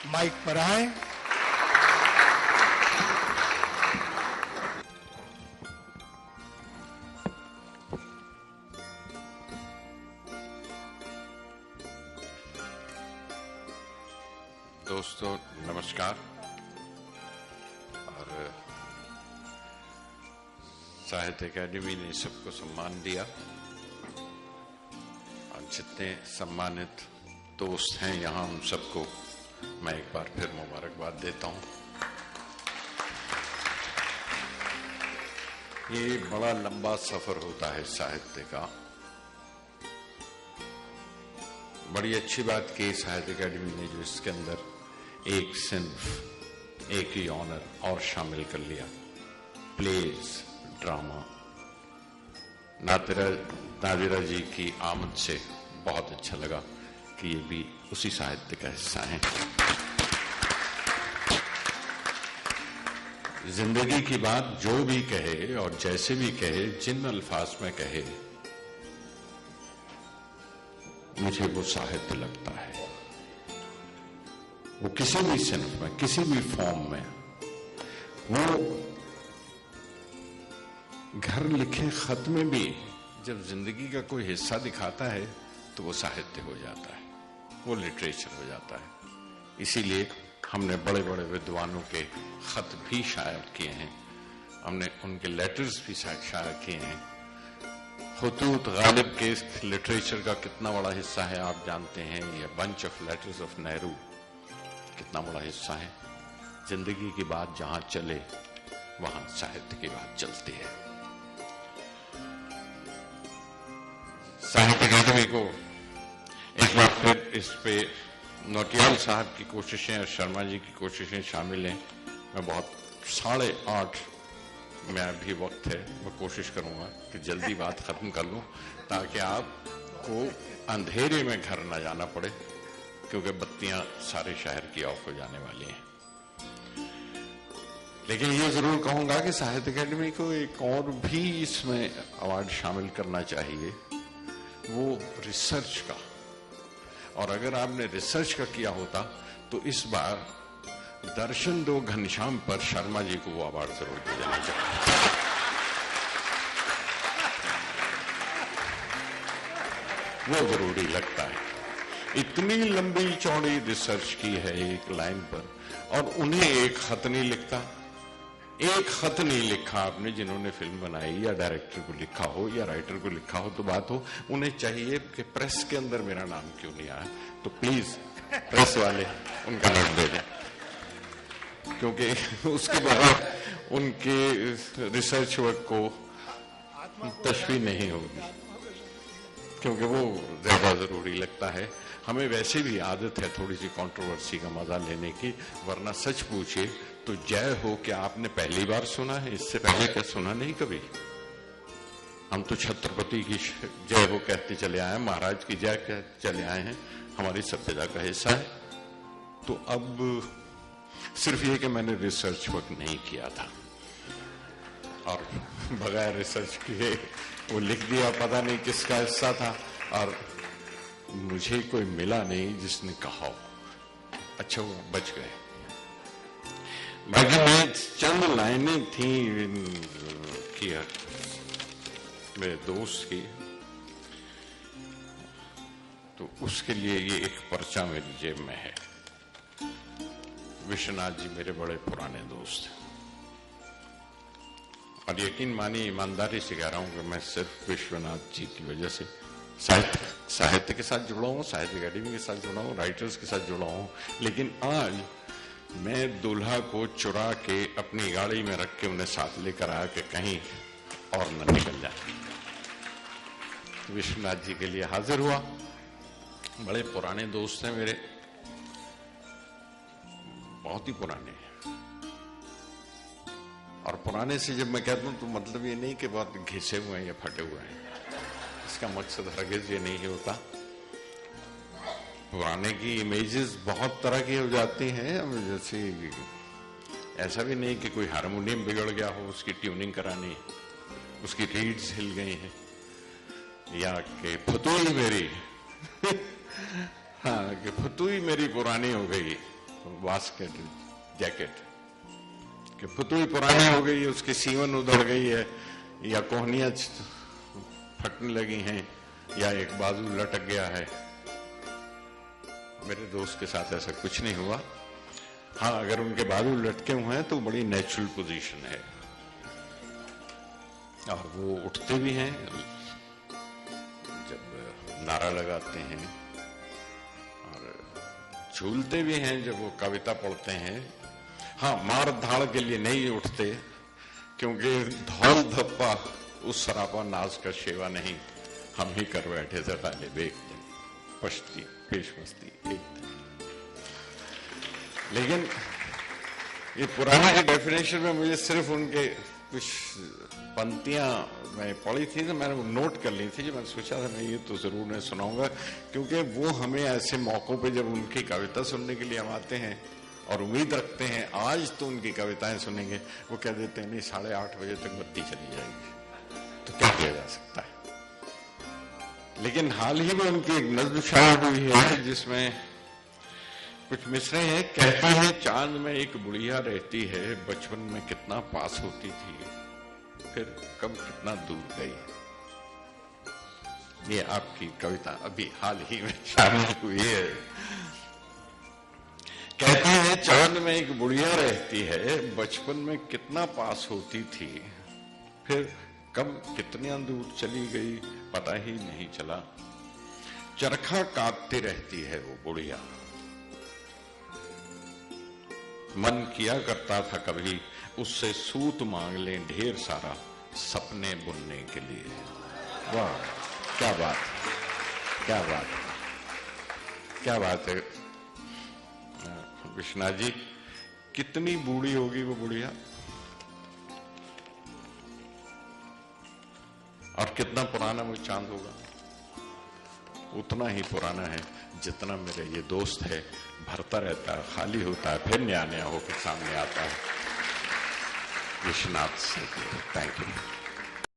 Mic पर आए। दोस्तों नमस्कार। और साहित्य अकादमी ने सबको सम्मान दिया और जितने सम्मानित दोस्त हैं यहाँ उन सबको मैं एक बार फिर मुबारकबाद देता हूँ। ये बड़ा लंबा सफर होता है साहित्य का। बड़ी अच्छी बात की साहित्य अकादमी ने जो इसके अंदर एक सिंफ, एक ही ऑनर और शामिल कर लिया, प्लेज, ड्रामा। नादिरा जी की आमद से बहुत अच्छा लगा कि ये भी उसी साहित्य का हिस्सा है। जिंदगी की बात जो भी कहे और जैसे भी कहे, जिन अल्फाज में कहे, मुझे वो साहित्य लगता है। वो किसी भी सिंफ में, किसी भी फॉर्म में, वो घर लिखे खत में भी जब जिंदगी का कोई हिस्सा दिखाता है तो वो साहित्य हो जाता है, वो लिटरेचर हो जाता है। इसीलिए हमने बड़े बड़े विद्वानों के खत भी शायर किए हैं, हमने उनके लेटर्स भी शायर किए हैं। खुतूत गालिब के लिटरेचर का कितना बड़ा हिस्सा है आप जानते हैं। ये bunch of letters of Nehru कितना बड़ा हिस्सा है। जिंदगी की बात जहां चले वहां साहित्य की बात चलती है। साहित्य अकादमी को एक बार फिर इस पे नौटियाल साहब की कोशिशें और शर्मा जी की कोशिशें शामिल हैं। मैं बहुत 8:30 में अभी वक्त है, मैं कोशिश करूंगा कि जल्दी बात खत्म कर लूं ताकि आपको अंधेरे में घर न जाना पड़े, क्योंकि बत्तियां सारे शहर की ऑफ हो जाने वाली हैं। लेकिन ये जरूर कहूंगा कि साहित्य अकादमी को एक और भी इसमें अवार्ड शामिल करना चाहिए, वो रिसर्च का। और अगर आपने रिसर्च का किया होता तो इस बार दर्शन दो घनश्याम पर शर्मा जी को वो अवार्ड जरूर दिया जाना चाहिए। वो जरूरी लगता है। इतनी लंबी चौड़ी रिसर्च की है एक लाइन पर, और उन्हें एक खत नहीं लिखता। एक खत नहीं लिखा आपने, जिन्होंने फिल्म बनाई या डायरेक्टर को लिखा हो या राइटर को लिखा हो तो बात हो। उन्हें चाहिए कि प्रेस के अंदर मेरा नाम क्यों नहीं आया, तो प्लीज प्रेस वाले उनका नोट दे दें, क्योंकि उसके बाद उनके रिसर्च वर्क को तशवीह नहीं होगी, क्योंकि वो ज्यादा जरूरी लगता है। हमें वैसे भी आदत है थोड़ी सी कंट्रोवर्सी का मजा लेने की, वरना सच पूछिए तो जय हो क्या आपने पहली बार सुना है? इससे पहले क्या सुना नहीं कभी? हम तो छत्रपति की जय हो कहते चले आए हैं, महाराज की जय कहते चले आए हैं, हमारी सभ्यता का हिस्सा है। तो अब सिर्फ ये कि मैंने रिसर्च वर्क नहीं किया था और बगैर रिसर्च किए वो लिख दिया, पता नहीं किसका हिस्सा था, और मुझे कोई मिला नहीं जिसने कहा। अच्छा वो बच गए। बाकी मैं चंद लाइनें थी किया मेरे दोस्त की, तो उसके लिए ये एक पर्चा मेरी जेब में है। विश्वनाथ जी मेरे बड़े पुराने दोस्त हैं, और यकीन मानिए ईमानदारी से कह रहा हूं कि मैं सिर्फ विश्वनाथ जी की वजह से साहित्य के साथ जुड़ा हूं, साहित्य अकादमी के साथ जुड़ा हूं, राइटर्स के साथ जुड़ा हूं। लेकिन आज मैं दूल्हा को चुरा के अपनी गाड़ी में रख के उन्हें साथ लेकर आया कि कहीं और न निकल जाए। तो विश्वनाथ जी के लिए हाजिर हुआ। बड़े पुराने दोस्त हैं मेरे, बहुत ही पुराने। और पुराने से जब मैं कहता हूं तो मतलब ये नहीं कि बहुत घिसे हुए हैं या फटे हुए हैं, इसका मकसद हरगिज ये नहीं होता। पुराने की इमेजेस बहुत तरह की हो जाती हैं। जैसे ऐसा भी नहीं कि कोई हारमोनियम बिगड़ गया हो, उसकी ट्यूनिंग करानी, उसकी रीड्स हिल गई हैं, या कि फतुई मेरी हाँ कि फतुई मेरी पुरानी हो गई, तो वास्केट जैकेट कि पुतली पुरानी हो गई है, उसकी सीवन उधड़ गई है, या कोहनियां फटने लगी हैं, या एक बाजू लटक गया है। मेरे दोस्त के साथ ऐसा कुछ नहीं हुआ। हाँ, अगर उनके बाजू लटके हुए हैं तो बड़ी नेचुरल पोजीशन है, और वो उठते भी हैं जब नारा लगाते हैं, और झूलते भी हैं जब वो कविता पढ़ते हैं। हाँ, मार धाड़ के लिए नहीं उठते, क्योंकि धौल धप्पा उस सरापा नाज का सेवा नहीं, हम ही कर बैठे थे गालिब एक दिन, पश्ती पेश मस्ती एक दिन। लेकिन ये पुराना के डेफिनेशन में मुझे सिर्फ उनके कुछ पंक्तियां मैं पढ़ी थी तो मैंने नोट कर ली थी, जो मैंने सोचा था मैं ये तो जरूर नहीं सुनाऊंगा, क्योंकि वो हमें ऐसे मौकों पे जब उनकी कविता सुनने के लिए हम आते हैं और उम्मीद रखते हैं आज तो उनकी कविताएं सुनेंगे, वो कह देते हैं नहीं 8:30 बजे तक बत्ती चली जाएगी, तो क्या किया जा सकता है। लेकिन हाल ही में उनकी एक नज़्म शाया हुई है जिसमें कुछ मिसरे हैं। कहता है चांद में एक बुढ़िया रहती है, बचपन में कितना पास होती थी, फिर कब कितना दूर गई। ये आपकी कविता अभी हाल ही में शामिल हुई है। कहता है चांद में एक बुढ़िया रहती है, बचपन में कितना पास होती थी, फिर कब कितना दूर चली गई पता ही नहीं चला। चरखा काटती रहती है वो बुढ़िया, मन किया करता था कभी उससे सूत मांग लें ढेर सारा सपने बुनने के लिए। वाह, क्या बात, क्या बात, क्या बात है विश्वनाथ जी। कितनी बूढ़ी होगी वो बुढ़िया, और कितना पुराना वो चांद होगा। उतना ही पुराना है जितना मेरे ये दोस्त है, भरता रहता है, खाली होता है, फिर नया नया होकर सामने आता है। विश्वनाथ से थैंक यू।